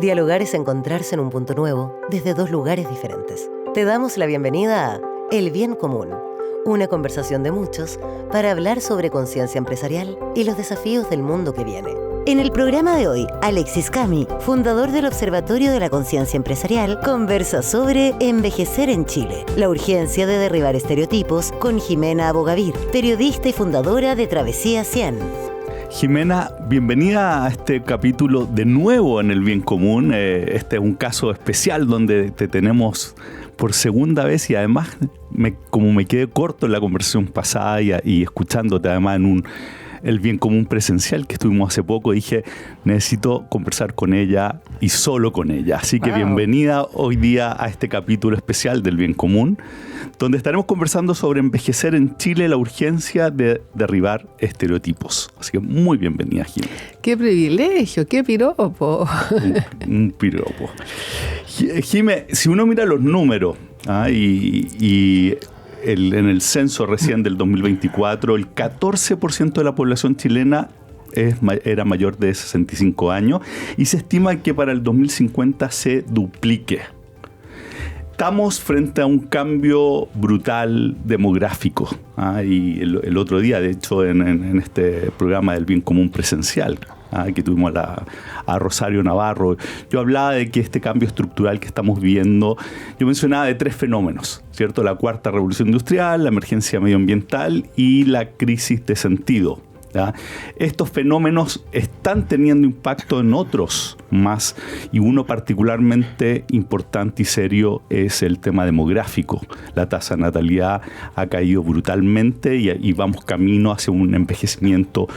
Dialogar es encontrarse en un punto nuevo desde dos lugares diferentes. Te damos la bienvenida a El Bien Común, una conversación de muchos para hablar sobre conciencia empresarial y los desafíos del mundo que viene. En el programa de hoy, Alexis Cami, fundador del Observatorio de la Conciencia Empresarial, conversa sobre envejecer en Chile, la urgencia de derribar estereotipos con Jimena Abogavir, periodista y fundadora de Travesía 100. Jimena, bienvenida a este capítulo de nuevo en El Bien Común. Este es un caso especial donde te tenemos por segunda vez y además, como me quedé corto en la conversación pasada y escuchándote además en El Bien Común presencial que estuvimos hace poco, dije, necesito conversar con ella y solo con ella. Así que bienvenida hoy día a este capítulo especial del Bien Común, donde estaremos conversando sobre envejecer en Chile, la urgencia de derribar estereotipos. Así que muy bienvenida, Jimena. ¡Qué privilegio! ¡Qué piropo! Un piropo. Jimé, si uno mira los números en el censo recién del 2024, el 14% de la población chilena era mayor de 65 años y se estima que para el 2050 se duplique. Estamos frente a un cambio brutal demográfico. Y el otro día, de hecho, en este programa del Bien Común presencial, que tuvimos a Rosario Navarro, yo hablaba de que este cambio estructural que estamos viviendo, yo mencionaba de tres fenómenos, ¿cierto? La cuarta revolución industrial, la emergencia medioambiental y la crisis de sentido. ¿Ya? Estos fenómenos están teniendo impacto en otros más, y uno particularmente importante y serio es el tema demográfico. La tasa de natalidad ha caído brutalmente y vamos camino hacia un envejecimiento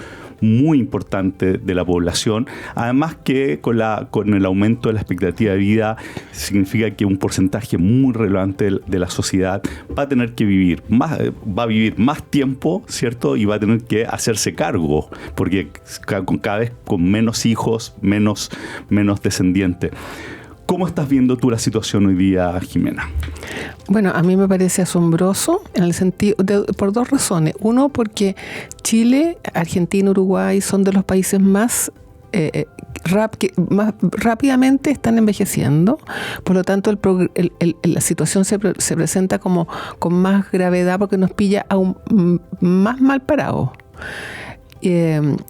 muy importante de la población, además que con el aumento de la expectativa de vida significa que un porcentaje muy relevante de la sociedad va a tener que vivir más tiempo, ¿cierto? Y va a tener que hacerse cargo, porque cada vez con menos hijos, menos descendientes. ¿Cómo estás viendo tú la situación hoy día, Jimena? Bueno, a mí me parece asombroso en el sentido por dos razones. Uno, porque Chile, Argentina, Uruguay son de los países más rápidamente están envejeciendo. Por lo tanto, la situación se presenta como con más gravedad porque nos pilla aún más mal parados.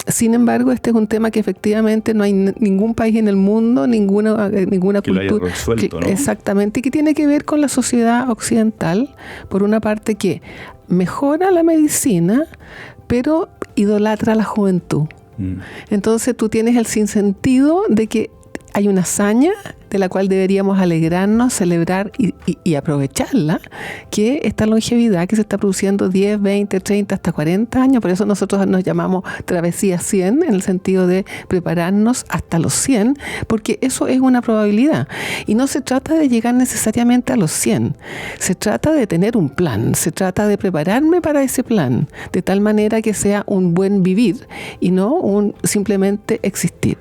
Sin embargo, este es un tema que efectivamente no hay ningún país en el mundo, ninguna cultura que lo haya resuelto, ¿no? Exactamente, y que tiene que ver con la sociedad occidental, por una parte que mejora la medicina, pero idolatra a la juventud. Entonces tú tienes el sinsentido de que hay una hazaña de la cual deberíamos alegrarnos, celebrar y aprovecharla, que esta longevidad que se está produciendo 10, 20, 30, hasta 40 años. Por eso nosotros nos llamamos Travesía 100, en el sentido de prepararnos hasta los 100, porque eso es una probabilidad. Y no se trata de llegar necesariamente a los 100, se trata de tener un plan, se trata de prepararme para ese plan, de tal manera que sea un buen vivir y no un simplemente existir.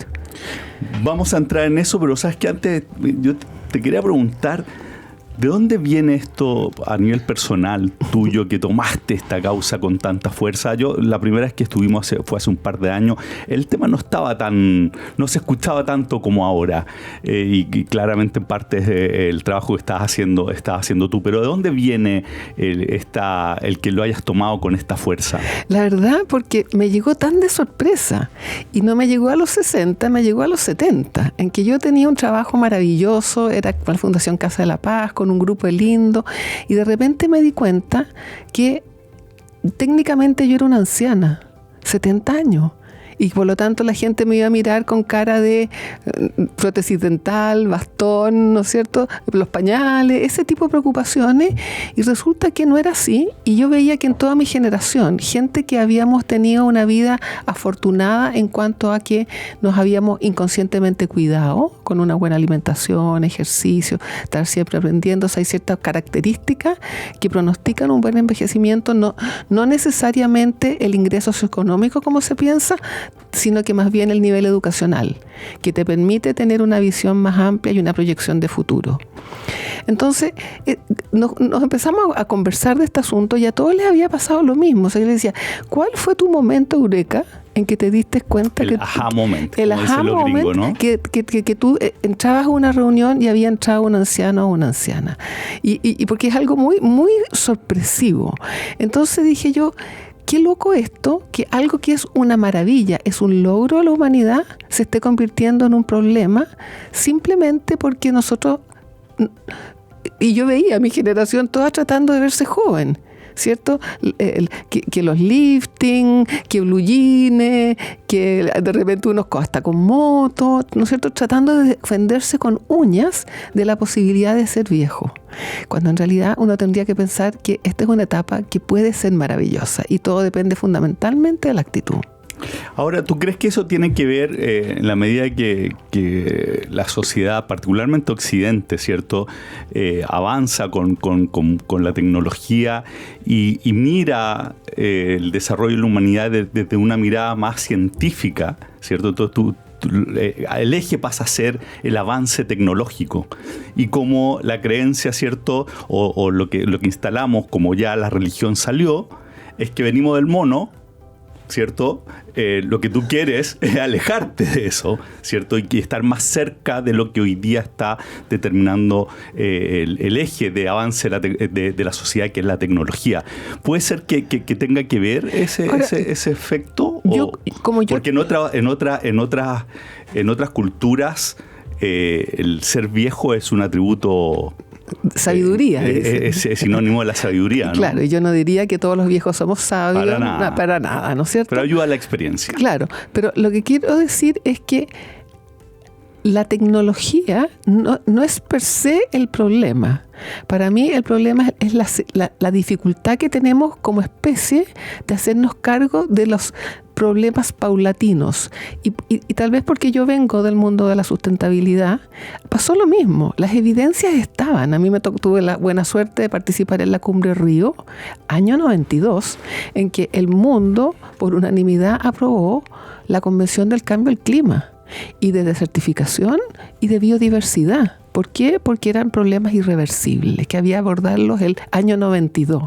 Vamos a entrar en eso, pero sabes que antes yo te quería preguntar, ¿de dónde viene esto a nivel personal tuyo, que tomaste esta causa con tanta fuerza? Yo, la primera vez que estuvimos fue hace un par de años, el tema no se escuchaba tanto como ahora, y claramente en parte es el trabajo que estás haciendo tú, pero ¿de dónde viene el que lo hayas tomado con esta fuerza? La verdad, porque me llegó tan de sorpresa, y no me llegó a los 60, me llegó a los 70, en que yo tenía un trabajo maravilloso, era con la Fundación Casa de la Paz, con un grupo lindo, y de repente me di cuenta que técnicamente yo era una anciana, 70 años, y por lo tanto la gente me iba a mirar con cara de prótesis dental, bastón, ¿no es cierto?, los pañales, ese tipo de preocupaciones, y resulta que no era así. Y yo veía que en toda mi generación, gente que habíamos tenido una vida afortunada en cuanto a que nos habíamos inconscientemente cuidado, con una buena alimentación, ejercicio, estar siempre aprendiendo. O sea, hay ciertas características que pronostican un buen envejecimiento, no necesariamente el ingreso socioeconómico como se piensa, sino que más bien el nivel educacional, que te permite tener una visión más amplia y una proyección de futuro. Entonces, nos empezamos a conversar de este asunto y a todos les había pasado lo mismo. O sea, yo les decía, ¿cuál fue tu momento eureka en que te diste cuenta el aha moment, el como aha dicen los moment, gringos, ¿no? que tú entrabas a una reunión y había entrado un anciano o una anciana. Y porque es algo muy, muy sorpresivo. Entonces dije yo, qué loco esto, que algo que es una maravilla, es un logro de la humanidad, se esté convirtiendo en un problema simplemente porque nosotros... Y yo veía a mi generación toda tratando de verse joven, ¿cierto? Que los lifting, que blue jeans, que de repente unos hasta con moto, ¿no es cierto? Tratando de defenderse con uñas de la posibilidad de ser viejo. Cuando en realidad uno tendría que pensar que esta es una etapa que puede ser maravillosa y todo depende fundamentalmente de la actitud. Ahora, ¿tú crees que eso tiene que ver en la medida que la sociedad, particularmente Occidente, ¿cierto? Avanza con la tecnología y mira el desarrollo de la humanidad desde una mirada más científica, ¿cierto? El eje pasa a ser el avance tecnológico y como la creencia, ¿cierto? O lo que instalamos, como ya la religión salió, es que venimos del mono, ¿cierto? Lo que tú quieres es alejarte de eso, ¿cierto? Y estar más cerca de lo que hoy día está determinando el eje de avance de la sociedad, que es la tecnología. ¿Puede ser que tenga que ver ese efecto? Porque en otras culturas el ser viejo es un atributo... Sabiduría. Es sinónimo de la sabiduría, ¿no? Claro, y yo no diría que todos los viejos somos sabios. Para nada, ¿no es cierto? Pero ayuda a la experiencia. Claro, pero lo que quiero decir es que la tecnología no es per se el problema. Para mí el problema es la dificultad que tenemos como especie de hacernos cargo de los problemas paulatinos. Y tal vez porque yo vengo del mundo de la sustentabilidad, pasó lo mismo. Las evidencias estaban. A mí tuve la buena suerte de participar en la Cumbre Río, año 92, en que el mundo, por unanimidad, aprobó la Convención del Cambio del Clima y de desertificación y de biodiversidad. ¿Por qué? Porque eran problemas irreversibles, que había que abordarlos el año 92.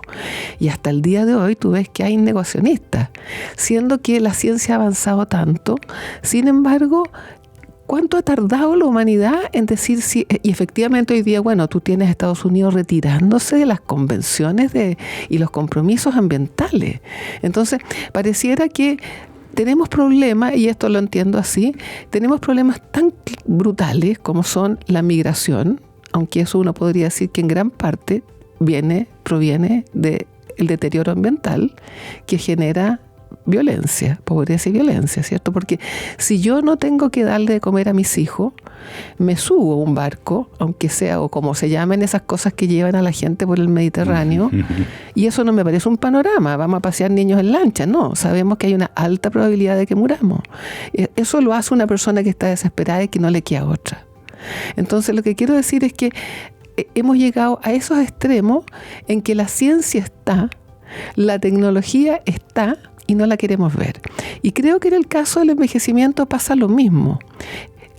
Y hasta el día de hoy tú ves que hay negacionistas, siendo que la ciencia ha avanzado tanto. Sin embargo, ¿cuánto ha tardado la humanidad en decir sí? Y efectivamente hoy día, bueno, tú tienes a Estados Unidos retirándose de las convenciones y los compromisos ambientales. Entonces, pareciera que tenemos problemas, y esto lo entiendo así, tenemos problemas tan brutales como son la migración, aunque eso uno podría decir que en gran parte proviene del deterioro ambiental que genera violencia, pobreza y violencia, ¿cierto? Porque si yo no tengo que darle de comer a mis hijos, me subo a un barco, aunque sea, o como se llamen esas cosas que llevan a la gente por el Mediterráneo, y eso no me parece un panorama, vamos a pasear niños en lancha, no, sabemos que hay una alta probabilidad de que muramos. Eso lo hace una persona que está desesperada y que no le queda otra. Entonces lo que quiero decir es que hemos llegado a esos extremos en que la ciencia está, la tecnología está, y no la queremos ver. Y creo que en el caso del envejecimiento pasa lo mismo.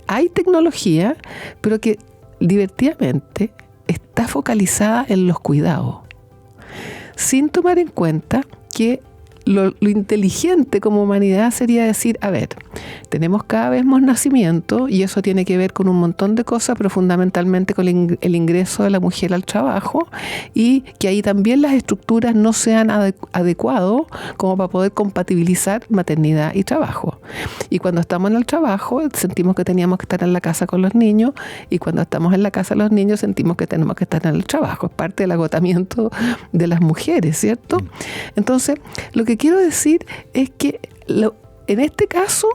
Hay tecnología, pero que divertidamente está focalizada en los cuidados, sin tomar en cuenta que lo inteligente como humanidad sería decir, a ver, tenemos cada vez más nacimiento y eso tiene que ver con un montón de cosas, pero fundamentalmente con el ingreso de la mujer al trabajo y que ahí también las estructuras no sean adecuadas como para poder compatibilizar maternidad y trabajo. Y cuando estamos en el trabajo sentimos que teníamos que estar en la casa con los niños y cuando estamos en la casa los niños sentimos que tenemos que estar en el trabajo. Es parte del agotamiento de las mujeres, ¿cierto? Entonces, lo que quiero decir es que en este caso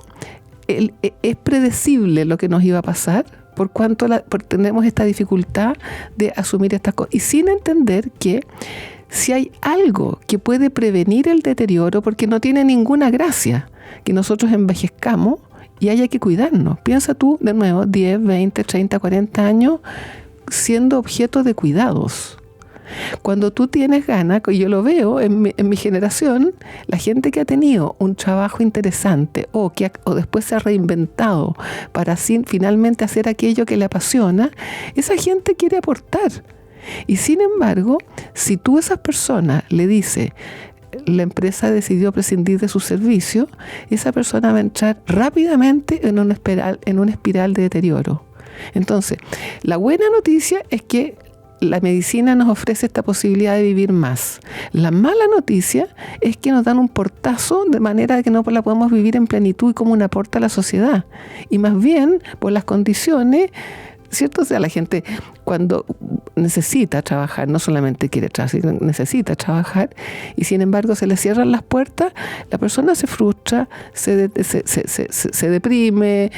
es predecible lo que nos iba a pasar por cuanto tenemos esta dificultad de asumir estas cosas y sin entender que si hay algo que puede prevenir el deterioro, porque no tiene ninguna gracia que nosotros envejezcamos y haya que cuidarnos. Piensa tú de nuevo 10, 20, 30, 40 años siendo objeto de cuidados. Cuando tú tienes ganas, y yo lo veo en mi generación, la gente que ha tenido un trabajo interesante o después se ha reinventado para finalmente hacer aquello que le apasiona, esa gente quiere aportar. Y sin embargo, si tú a esas personas le dices, la empresa decidió prescindir de su servicio, esa persona va a entrar rápidamente en una espiral de deterioro. Entonces, la buena noticia es que la medicina nos ofrece esta posibilidad de vivir más. La mala noticia es que nos dan un portazo de manera que no la podemos vivir en plenitud y como un aporte a la sociedad. Y más bien, por las condiciones, ¿cierto? O sea, la gente cuando necesita trabajar, no solamente quiere trabajar, sino necesita trabajar, y sin embargo se le cierran las puertas, la persona se frustra, se deprime,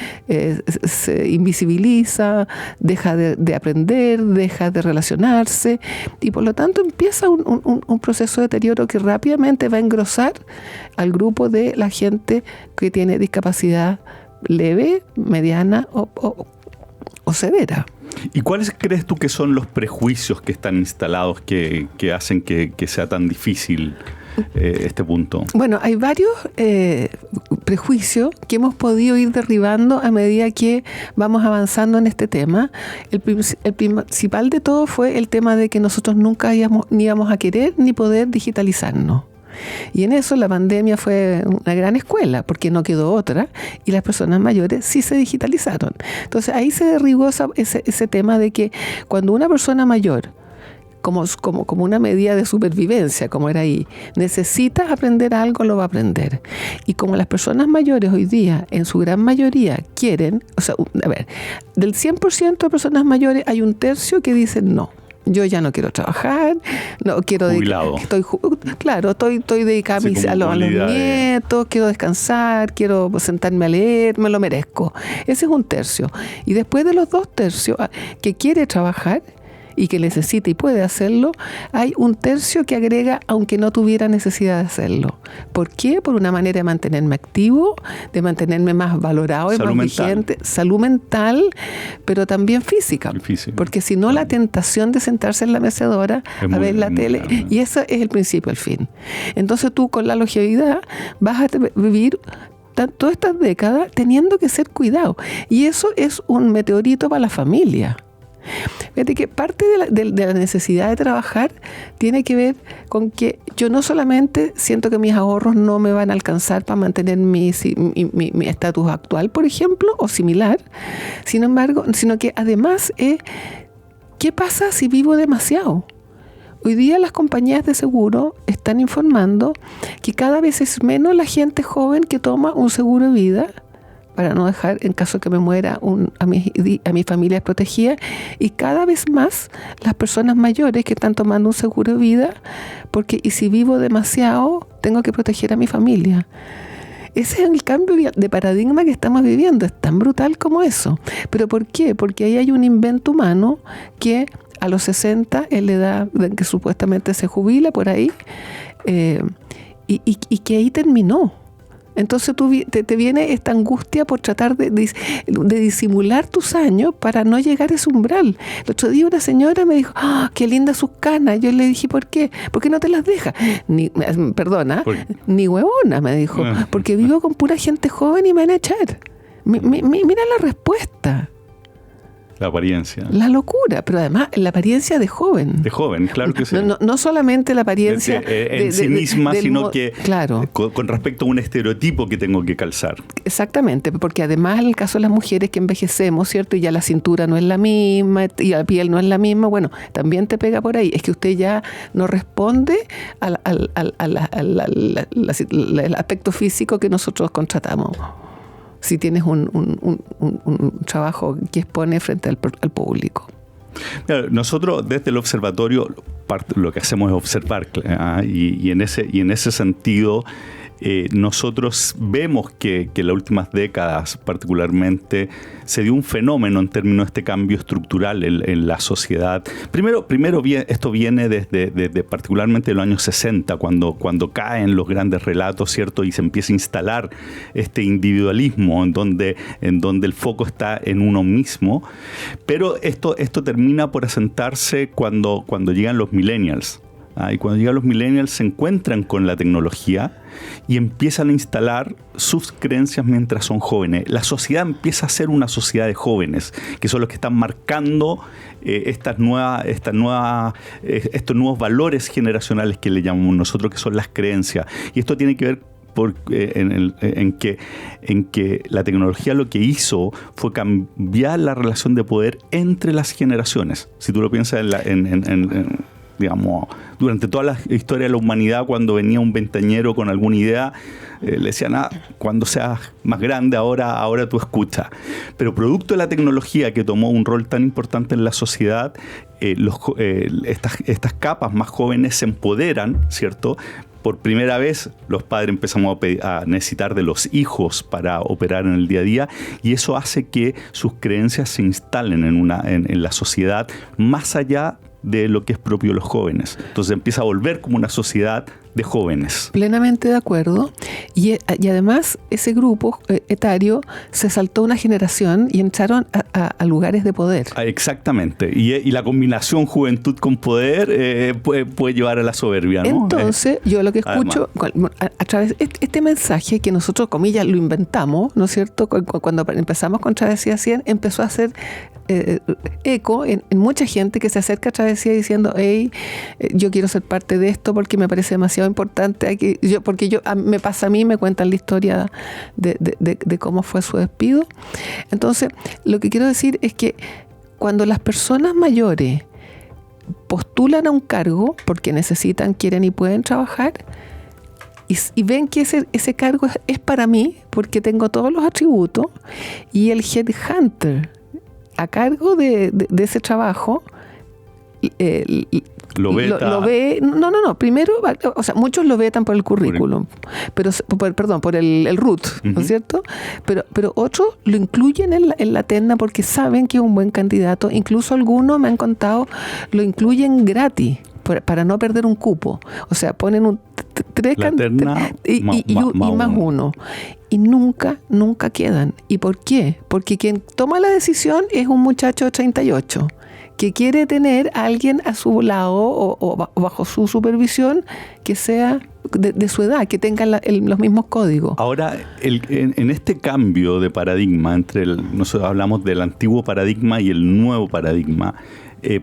se invisibiliza, deja de aprender, deja de relacionarse, y por lo tanto empieza un proceso de deterioro que rápidamente va a engrosar al grupo de la gente que tiene discapacidad leve, mediana o severa. ¿Y cuáles crees tú que son los prejuicios que están instalados que hacen que sea tan difícil este punto? Bueno, hay varios prejuicios que hemos podido ir derribando a medida que vamos avanzando en este tema. El principal de todo fue el tema de que nosotros nunca ni íbamos a querer ni poder digitalizarnos. Y en eso la pandemia fue una gran escuela, porque no quedó otra, y las personas mayores sí se digitalizaron. Entonces ahí se derribó ese tema de que cuando una persona mayor, como una medida de supervivencia, como era ahí, necesita aprender algo, lo va a aprender. Y como las personas mayores hoy día, en su gran mayoría, quieren, o sea, a ver, del 100% de personas mayores hay un tercio que dicen no. Yo ya no quiero trabajar, no quiero jubilado. Estoy dedicada a los nietos, quiero descansar, quiero sentarme a leer, me lo merezco. Ese es un tercio. Y después de los 2 tercios que quiere trabajar y que necesita y puede hacerlo, hay un tercio que agrega aunque no tuviera necesidad de hacerlo. ¿Por qué? Por una manera de mantenerme activo, de mantenerme más valorado y más vigente. Salud mental, pero también física. Porque si no, la tentación de sentarse en la mecedora a ver la tele, y ese es el principio, el fin. Entonces tú con la longevidad vas a vivir todas estas décadas teniendo que ser cuidado. Y eso es un meteorito para la familia. Fíjate que parte de la necesidad de trabajar tiene que ver con que yo no solamente siento que mis ahorros no me van a alcanzar para mantener mi estatus actual, por ejemplo, o similar, sino que además ¿qué pasa si vivo demasiado? Hoy día las compañías de seguro están informando que cada vez es menos la gente joven que toma un seguro de vida para no dejar, en caso de que me muera, a mi familia protegida, y cada vez más las personas mayores que están tomando un seguro de vida, porque y si vivo demasiado, tengo que proteger a mi familia. Ese es el cambio de paradigma que estamos viviendo, es tan brutal como eso. ¿Pero por qué? Porque ahí hay un invento humano que a los 60, en la edad en que supuestamente se jubila, por ahí, y que ahí terminó. Entonces te viene esta angustia por tratar de disimular tus años para no llegar a ese umbral. El otro día una señora me dijo, qué lindas sus canas. Yo le dije, ¿por qué? ¿Por qué no te las dejas? Ni huevona, me dijo, porque vivo con pura gente joven y me van a echar. Mira la respuesta. La apariencia. La locura, pero además la apariencia de joven. De joven, claro que sí. No solamente la apariencia en sí misma, sino que claro, con respecto a un estereotipo que tengo que calzar. Exactamente, porque además en el caso de las mujeres que envejecemos, ¿cierto? Y ya la cintura no es la misma, y la piel no es la misma, bueno, también te pega por ahí. Es que usted ya no responde al aspecto físico que nosotros contratamos. Si tienes un trabajo que expone frente al público. Nosotros desde el observatorio lo que hacemos es observar, y en ese sentido nosotros vemos que en las últimas décadas particularmente se dio un fenómeno en términos de este cambio estructural en la sociedad. Primero esto viene desde particularmente de los años 60, cuando caen los grandes relatos, ¿cierto? Y se empieza a instalar este individualismo en donde el foco está en uno mismo. Pero esto termina por asentarse cuando llegan los millennials. Y cuando llegan los millennials se encuentran con la tecnología y empiezan a instalar sus creencias mientras son jóvenes. La sociedad empieza a ser una sociedad de jóvenes, que son los que están marcando estos nuevos valores generacionales que le llamamos nosotros, que son las creencias. Y esto tiene que ver en que la tecnología lo que hizo fue cambiar la relación de poder entre las generaciones. Si tú lo piensas digamos, durante toda la historia de la humanidad, cuando venía un veinteañero con alguna idea, le decían, cuando seas más grande, ahora tú escucha. Pero producto de la tecnología que tomó un rol tan importante en la sociedad, estas capas más jóvenes se empoderan, ¿cierto? Por primera vez los padres empezamos a necesitar de los hijos para operar en el día a día, y eso hace que sus creencias se instalen en la sociedad más allá de lo que es propio de los jóvenes. Entonces empieza a volver como una sociedad de jóvenes. Plenamente de acuerdo. Y además ese grupo etario se saltó una generación y entraron a lugares de poder. Exactamente. Y la combinación juventud con poder puede llevar a la soberbia, ¿no? Entonces, yo lo que escucho a través de este mensaje que nosotros, comillas, lo inventamos, ¿no es cierto? Cuando empezamos con Travesía 100, empezó a hacer eco en mucha gente que se acerca a Travesía diciendo, hey, yo quiero ser parte de esto porque me parece demasiado importante, me pasa a mí, me cuentan la historia de cómo fue su despido. Entonces, lo que quiero decir es que cuando las personas mayores postulan a un cargo porque necesitan, quieren y pueden trabajar, y ven que ese cargo es para mí porque tengo todos los atributos, y el headhunter a cargo de ese trabajo lo ve. No. Primero, o sea, muchos lo vetan por el currículum, pero por el RUT, ¿no es cierto? Pero otros lo incluyen en la terna porque saben que es un buen candidato. Incluso algunos me han contado lo incluyen gratis para no perder un cupo. O sea, ponen tres candidatos y más uno. Y nunca quedan. ¿Y por qué? Porque quien toma la decisión es un muchacho de 38 que quiere tener a alguien a su lado o bajo su supervisión que sea de su edad, que tengan los mismos códigos. Ahora, en este cambio de paradigma, nosotros hablamos del antiguo paradigma y el nuevo paradigma,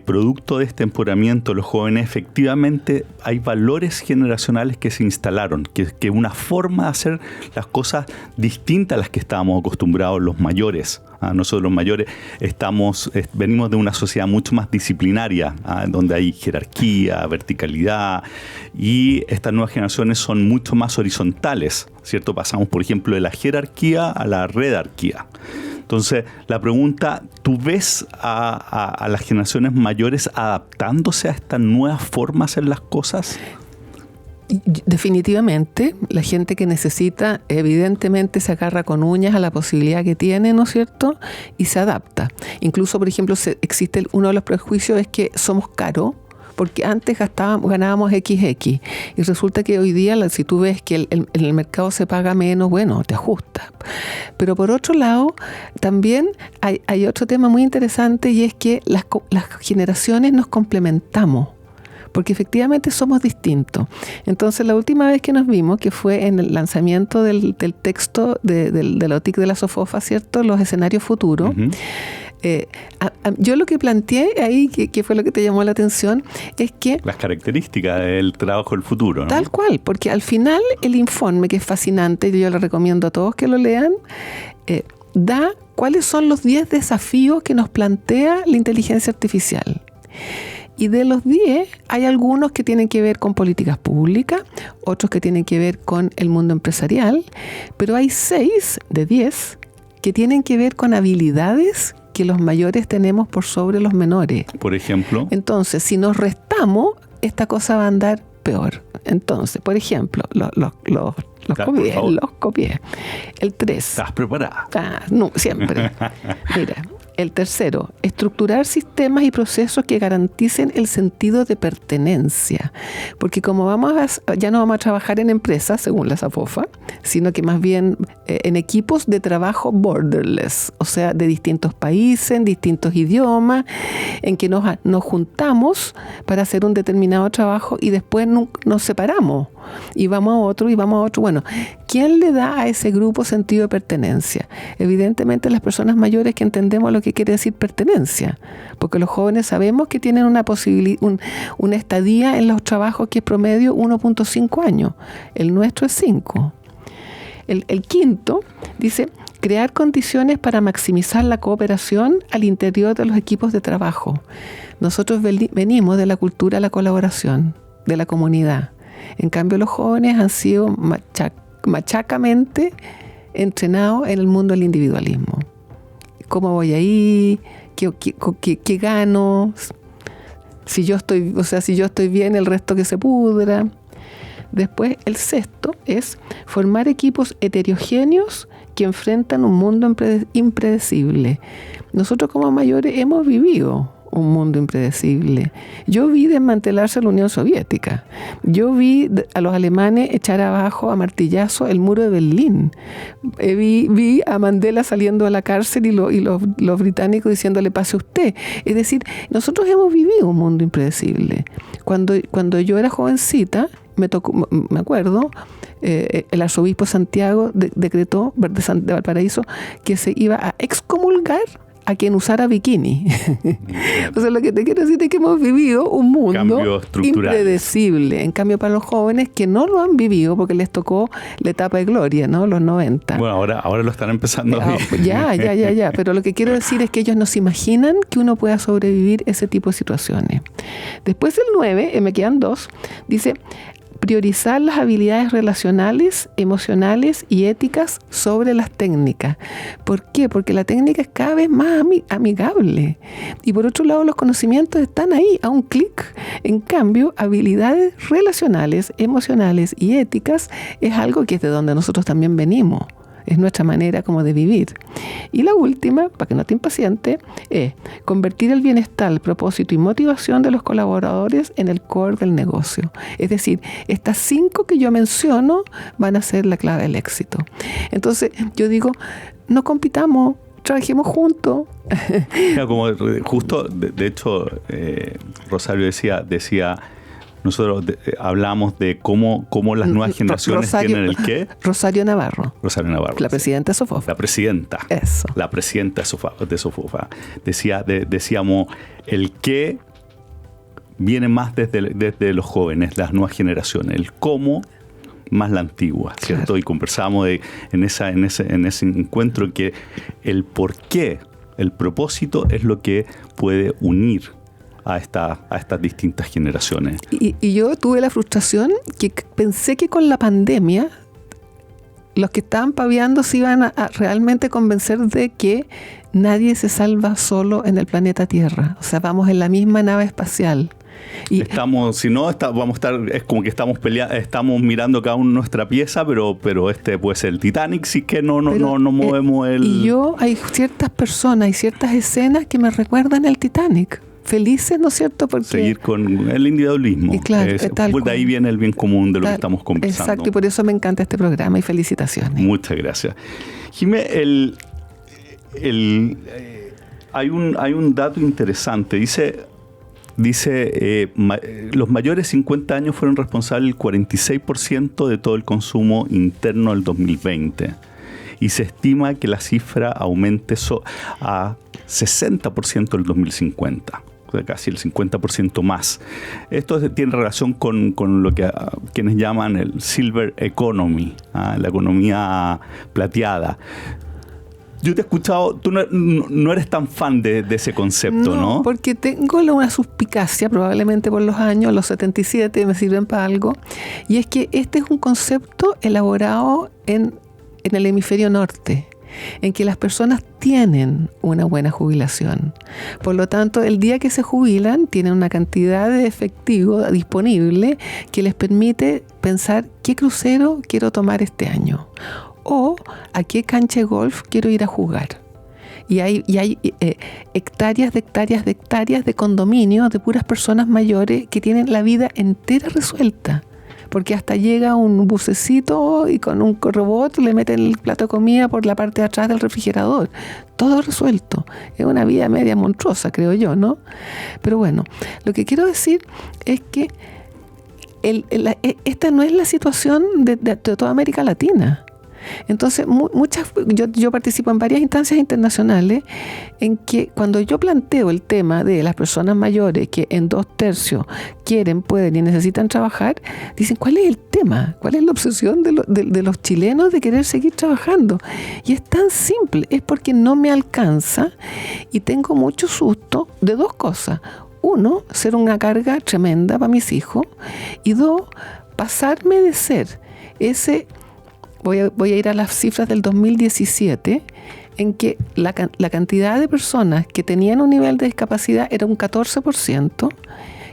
producto de este empoderamiento de los jóvenes, efectivamente hay valores generacionales que se instalaron, que una forma de hacer las cosas distinta a las que estábamos acostumbrados los mayores. Nosotros los mayores venimos de una sociedad mucho más disciplinaria, donde hay jerarquía, verticalidad, y estas nuevas generaciones son mucho más horizontales, ¿cierto? Pasamos, por ejemplo, de la jerarquía a la redarquía. Entonces, la pregunta, ¿tú ves a las generaciones mayores adaptándose a esta nueva forma de hacer las cosas? Definitivamente, la gente que necesita, evidentemente se agarra con uñas a la posibilidad que tiene, ¿no es cierto? Y se adapta. Incluso, por ejemplo, existe uno de los prejuicios es que somos caros, porque antes ganábamos XX, y resulta que hoy día, si tú ves que en el mercado se paga menos, bueno, te ajustas. Pero por otro lado, también hay otro tema muy interesante, y es que las generaciones nos complementamos, porque efectivamente somos distintos. Entonces, la última vez que nos vimos, que fue en el lanzamiento del texto de la OTIC de la SOFOFA, ¿cierto? Los escenarios futuros. Yo lo que planteé ahí, que fue lo que te llamó la atención, es que... las características del trabajo del futuro, ¿no? Tal cual, porque al final el informe, que es fascinante, yo le recomiendo a todos que lo lean, da cuáles son los 10 desafíos que nos plantea la inteligencia artificial. Y de los 10, hay algunos que tienen que ver con políticas públicas, otros que tienen que ver con el mundo empresarial, pero hay 6 de 10 que tienen que ver con habilidades que los mayores tenemos por sobre los menores. Por ejemplo. Entonces, si nos restamos, esta cosa va a andar peor. Entonces, por ejemplo, los copié. El 3. ¿Estás preparada? No, siempre. Mira, el tercero, estructurar sistemas y procesos que garanticen el sentido de pertenencia. Porque como ya no vamos a trabajar en empresas, según la SAFOFA, sino que más bien en equipos de trabajo borderless, o sea, de distintos países, en distintos idiomas, en que nos juntamos para hacer un determinado trabajo y después nos separamos y vamos a otro y vamos a otro. Bueno, ¿quién le da a ese grupo sentido de pertenencia? Evidentemente las personas mayores que entendemos lo que quiere decir pertenencia, porque los jóvenes sabemos que tienen una estadía en los trabajos que es promedio 1.5 años. El nuestro es 5. El quinto dice: crear condiciones para maximizar la cooperación al interior de los equipos de trabajo. Nosotros venimos de la cultura de la colaboración, de la comunidad. En cambio, los jóvenes han sido machacamente entrenados en el mundo del individualismo. ¿Cómo voy ahí? ¿Qué gano? Si yo estoy bien, el resto que se pudra. Después, el sexto es formar equipos heterogéneos que enfrentan un mundo impredecible. Nosotros como mayores hemos vivido un mundo impredecible. Yo vi desmantelarse la Unión Soviética. Yo vi a los alemanes echar abajo a martillazo el muro de Berlín. Vi a Mandela saliendo de la cárcel y los británicos diciéndole pase usted. Es decir, nosotros hemos vivido un mundo impredecible. Cuando yo era jovencita, me acuerdo, el arzobispo Santiago decretó de Valparaíso que se iba a excomulgar a quien usara bikini. O sea, lo que te quiero decir es que hemos vivido un mundo impredecible. En cambio, para los jóvenes que no lo han vivido, porque les tocó la etapa de gloria, ¿no? Los 90. Bueno, ahora lo están empezando a vivir. Ya. Pero lo que quiero decir es que ellos no se imaginan que uno pueda sobrevivir ese tipo de situaciones. Después el 9, me quedan 2, dice: priorizar las habilidades relacionales, emocionales y éticas sobre las técnicas. ¿Por qué? Porque la técnica es cada vez más amigable. Y por otro lado, los conocimientos están ahí, a un clic. En cambio, habilidades relacionales, emocionales y éticas es algo que es de donde nosotros también venimos. Es nuestra manera como de vivir. Y la última, para que no te impacientes, es convertir el bienestar, el propósito y motivación de los colaboradores en el core del negocio. Es decir, estas 5 que yo menciono van a ser la clave del éxito. Entonces, yo digo, no compitamos, trabajemos juntos. Como justo, de hecho, Rosario decía nosotros hablamos de cómo las nuevas generaciones tienen el qué. Rosario Navarro. La presidenta de SOFOFA. La presidenta de SOFOFA. Decíamos, el qué viene más desde los jóvenes, las nuevas generaciones. El cómo más la antigua, ¿cierto? Claro. Y conversamos en ese encuentro que el por qué, el propósito es lo que puede unir a estas distintas generaciones. Y yo tuve la frustración que pensé que con la pandemia los que estaban paviando se iban a realmente convencer de que nadie se salva solo en el planeta Tierra. O sea, vamos en la misma nave espacial. Y vamos a estar, es como que estamos peleando, estamos mirando cada uno nuestra pieza, pero este puede ser el Titanic, si que no movemos el... Y hay ciertas personas y ciertas escenas que me recuerdan el Titanic. Felices, ¿no es cierto? Porque seguir con el individualismo. Y claro, de ahí viene el bien común de lo que estamos conversando. Exacto, y por eso me encanta este programa y felicitaciones. Muchas gracias. Jimé, hay un dato interesante. Dice los mayores 50 años fueron responsables del 46% de todo el consumo interno del 2020. Y se estima que la cifra aumente a 60% del 2050. Casi el 50% más. Esto tiene relación con lo que quienes llaman el silver economy, la economía plateada. Yo te he escuchado, tú no eres tan fan de ese concepto, ¿no? No, porque tengo una suspicacia, probablemente por los años, los 77 me sirven para algo, y es que este es un concepto elaborado en el hemisferio norte, en que las personas tienen una buena jubilación. Por lo tanto, el día que se jubilan, tienen una cantidad de efectivo disponible que les permite pensar qué crucero quiero tomar este año o a qué cancha de golf quiero ir a jugar. Y hay hectáreas de condominios de puras personas mayores que tienen la vida entera resuelta. Porque hasta llega un bucecito y con un robot le meten el plato de comida por la parte de atrás del refrigerador. Todo resuelto. Es una vida media monstruosa, creo yo, ¿no? Pero bueno, lo que quiero decir es que esta no es la situación de toda América Latina. Entonces, yo participo en varias instancias internacionales en que cuando yo planteo el tema de las personas mayores que en 2/3 quieren, pueden y necesitan trabajar, dicen, ¿cuál es el tema? ¿Cuál es la obsesión de los chilenos de querer seguir trabajando? Y es tan simple, es porque no me alcanza y tengo mucho susto de dos cosas. Uno, ser una carga tremenda para mis hijos, y dos, pasarme de ser ese... Voy a ir a las cifras del 2017, en que la cantidad de personas que tenían un nivel de discapacidad era un 14%,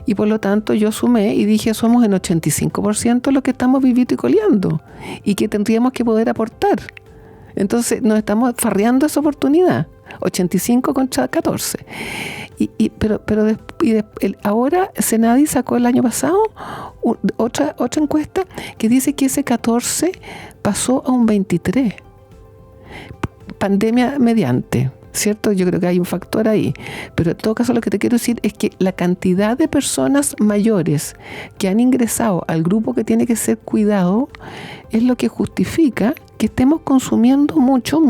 y por lo tanto yo sumé y dije, somos en 85% los que estamos vivito y coleando, y que tendríamos que poder aportar. Entonces nos estamos farreando esa oportunidad, 85 contra 14. Pero ahora Senadi sacó el año pasado otra encuesta que dice que ese 14 pasó a un 23. Pandemia mediante, ¿cierto? Yo creo que hay un factor ahí. Pero en todo caso lo que te quiero decir es que la cantidad de personas mayores que han ingresado al grupo que tiene que ser cuidado es lo que justifica que estemos consumiendo mucho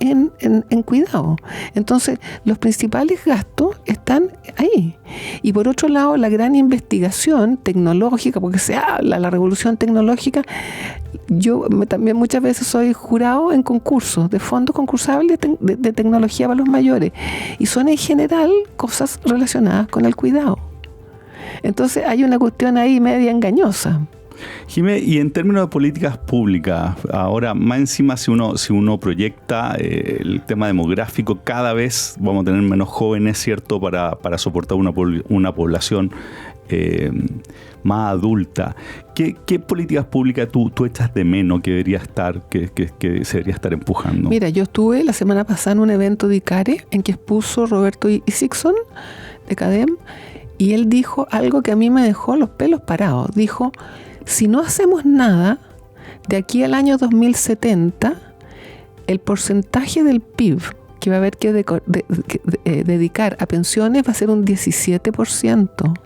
en cuidado. Entonces, los principales gastos están ahí. Y por otro lado, la gran investigación tecnológica, porque se habla de la revolución tecnológica, yo también muchas veces soy jurado en concursos, de fondos concursables de tecnología para los mayores. Y son en general cosas relacionadas con el cuidado. Entonces, hay una cuestión ahí media engañosa. Jimé, y en términos de políticas públicas, ahora más encima si uno proyecta el tema demográfico, cada vez vamos a tener menos jóvenes, ¿cierto?, para soportar una población más adulta. ¿Qué políticas públicas tú echas de menos que debería estar, que se debería estar empujando? Mira, yo estuve la semana pasada en un evento de ICARE en que expuso Roberto Isixson de CADEM, y él dijo algo que a mí me dejó los pelos parados. Dijo: si no hacemos nada, de aquí al año 2070, el porcentaje del PIB que va a haber que dedicar a pensiones va a ser un 17%.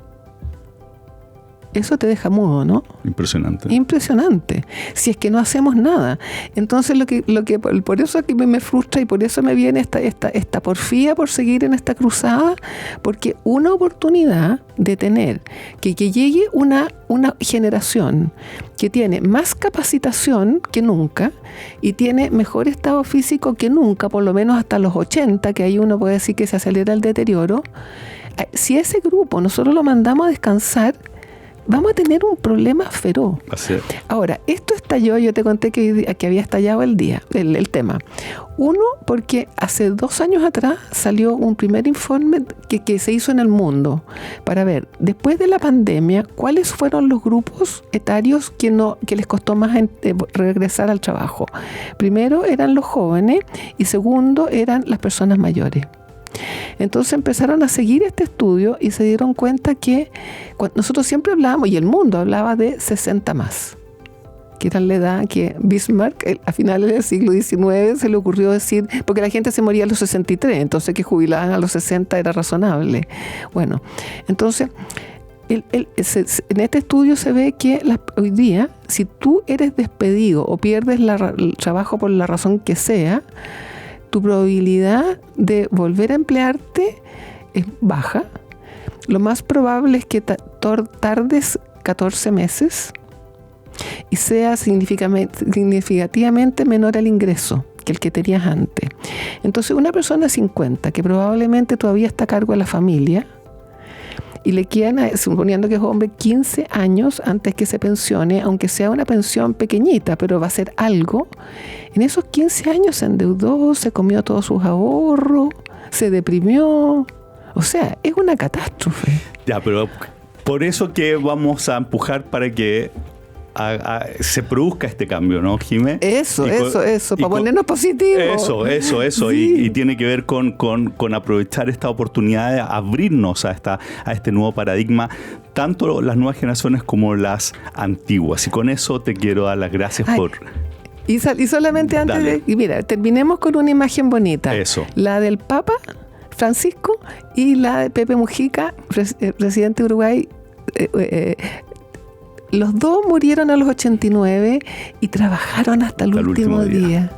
Eso te deja mudo, ¿no? Impresionante. Si es que no hacemos nada. Entonces, por eso aquí me frustra y por eso me viene esta porfía por seguir en esta cruzada, porque una oportunidad de tener que llegue una generación que tiene más capacitación que nunca y tiene mejor estado físico que nunca, por lo menos hasta los 80, que ahí uno puede decir que se acelera el deterioro. Si ese grupo nosotros lo mandamos a descansar, vamos a tener un problema feroz. Ahora, esto estalló, yo te conté que había estallado el tema. Uno, porque hace 2 años atrás salió un primer informe que se hizo en el mundo para ver, después de la pandemia, cuáles fueron los grupos etarios que les costó más regresar al trabajo. Primero eran los jóvenes y segundo eran las personas mayores. Entonces empezaron a seguir este estudio y se dieron cuenta que nosotros siempre hablábamos, y el mundo hablaba de 60 más, que era la edad que Bismarck a finales del siglo XIX se le ocurrió decir, porque la gente se moría a los 63, entonces que jubilaban a los 60 era razonable. Bueno, entonces en este estudio se ve que hoy día, si tú eres despedido o pierdes el trabajo por la razón que sea, tu probabilidad de volver a emplearte es baja. Lo más probable es que tardes 14 meses y sea significativamente menor el ingreso que el que tenías antes. Entonces, una persona de 50 que probablemente todavía está a cargo de la familia y le quedan, suponiendo que es hombre, 15 años antes que se pensione, aunque sea una pensión pequeñita, pero va a ser algo. En esos 15 años se endeudó, se comió todos sus ahorros, se deprimió. O sea, es una catástrofe. Ya, pero por eso que vamos a empujar para que se produzca este cambio, ¿no, Jimé? Eso, para ponernos positivos. Eso. Sí. Y tiene que ver con aprovechar esta oportunidad de abrirnos a este nuevo paradigma, tanto las nuevas generaciones como las antiguas. Y con eso te quiero dar las gracias por... Y solamente antes de... Y mira, terminemos con una imagen bonita. Eso. La del Papa Francisco y la de Pepe Mujica, presidente de Uruguay. Los dos murieron a los 89 y trabajaron hasta el último día.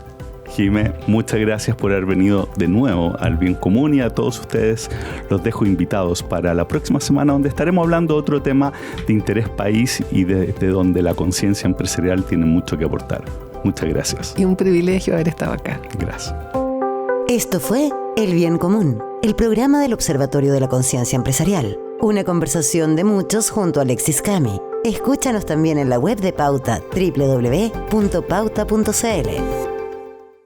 Jimé, muchas gracias por haber venido de nuevo al Bien Común, y a todos ustedes los dejo invitados para la próxima semana, donde estaremos hablando de otro tema de interés país y de donde la conciencia empresarial tiene mucho que aportar. Muchas gracias. Y un privilegio haber estado acá. Gracias. Esto fue El Bien Común, el programa del Observatorio de la Conciencia Empresarial. Una conversación de muchos junto a Alexis Cami. Escúchanos también en la web de Pauta, www.pauta.cl.